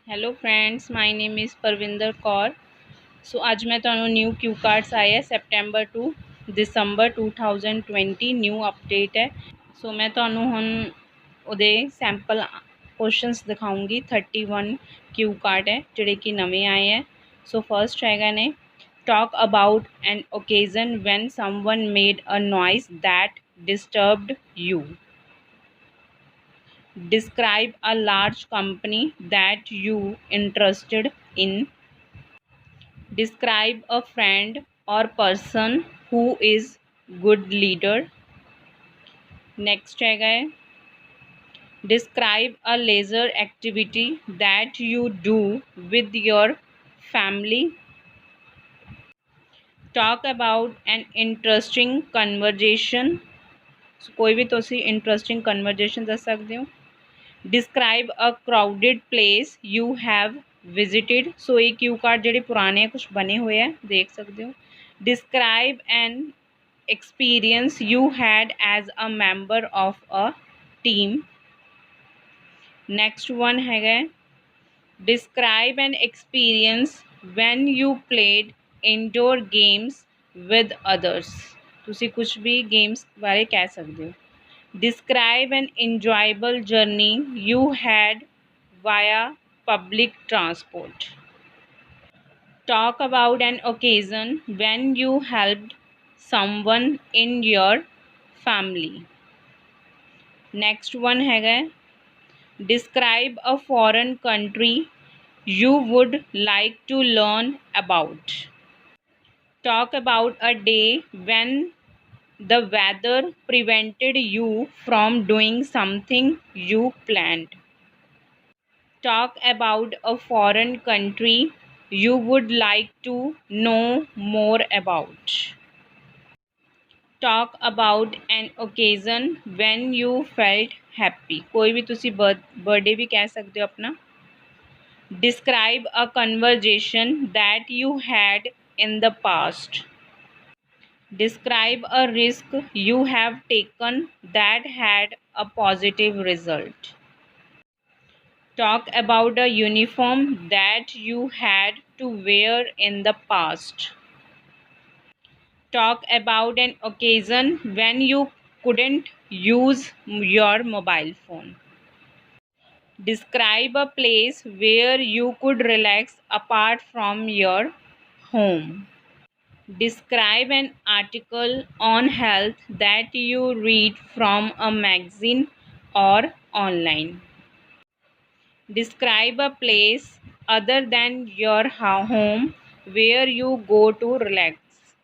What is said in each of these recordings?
Hello friends, my name is Parvinder Kaur. So ਅੱਜ ਮੈਂ ਤੁਹਾਨੂੰ ਨਿਊ ਕਿਊ ਕਾਰਡਸ ਆਏ ਹੈ ਸੈਪਟੈਂਬਰ ਟੂ ਦਸੰਬਰ 2020 ਨਿਊ ਅਪਡੇਟ ਹੈ। ਸੋ ਮੈਂ ਤੁਹਾਨੂੰ ਹੁਣ ਉਹਦੇ ਸੈਂਪਲ ਕੁਐਸਚਨਸ ਦਿਖਾਉਂਗੀ। 31 ਕਿਊ ਕਾਰਡ ਹੈ ਜਿਹੜੇ ਕਿ ਨਵੇਂ ਆਏ ਹੈ। ਸੋ ਫਰਸਟ ਹੈਗਾ ਨੇ, talk about an occasion when someone made a noise that disturbed you. Describe a large company that you interested in. Describe a friend or person who is good leader. Next है, describe a leisure activity that you do with your family. Talk about an interesting conversation. So, कोई भी तुसी interesting conversation दस सकते हो। Describe a crowded place you have visited. So ये cue card ਜਿਹੜੇ ਪੁਰਾਣੇ ਆ ਕੁਛ ਬਣੇ ਹੋਏ ਆ, ਦੇਖ ਸਕਦੇ ਹੋ। Describe an experience you had as a member of a team. Next one है, describe an experience when you played indoor games with others. ਤੁਸੀਂ ਕੁਛ ਵੀ ਗੇम्स ਬਾਰੇ ਕਹਿ ਸਕਦੇ ਹੋ। Describe an enjoyable journey you had via public transport. Talk about an occasion when you helped someone in your family. Next one है, describe a foreign country you would like to learn about. Talk about a day when the weather prevented you from doing something you planned. Talk about a foreign country you would like to know more about. Talk about an occasion when you felt happy. कोई भी तुसी birthday भी कह सकते हो अपना। Describe a conversation that you had in the past. Describe a risk you have taken that had a positive result. Talk about a uniform that you had to wear in the past. Talk about an occasion when you couldn't use your mobile phone. Describe a place where you could relax apart from your home. Describe an article on health that you read from a magazine or online. Describe a place other than your home where you go to relax.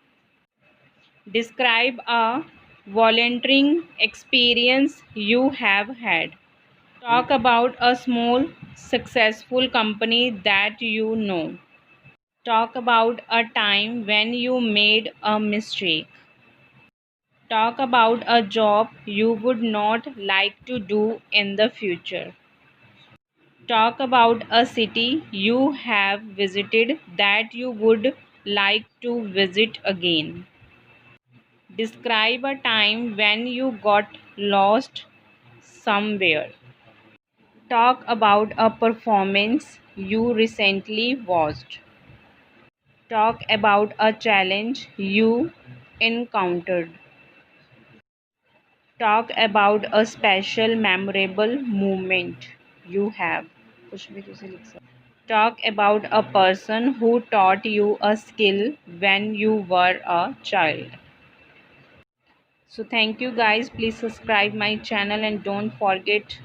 Describe a volunteering experience you have had. Talk about a small successful company that you know. Talk about a time when you made a mistake. Talk about a job you would not like to do in the future. Talk about a city you have visited that you would like to visit again. Describe a time when you got lost somewhere. Talk about a performance you recently watched. Talk about a challenge you encountered. Talk about a special memorable moment you have. कुछ भी तुसी लिख सकते। Talk about a person who taught you a skill when you were a child. So thank you guys. Please subscribe my channel and don't forget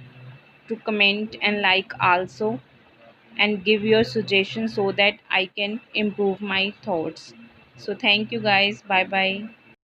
to comment and like also, and give your suggestions so that I can improve my thoughts. So thank you guys. Bye bye.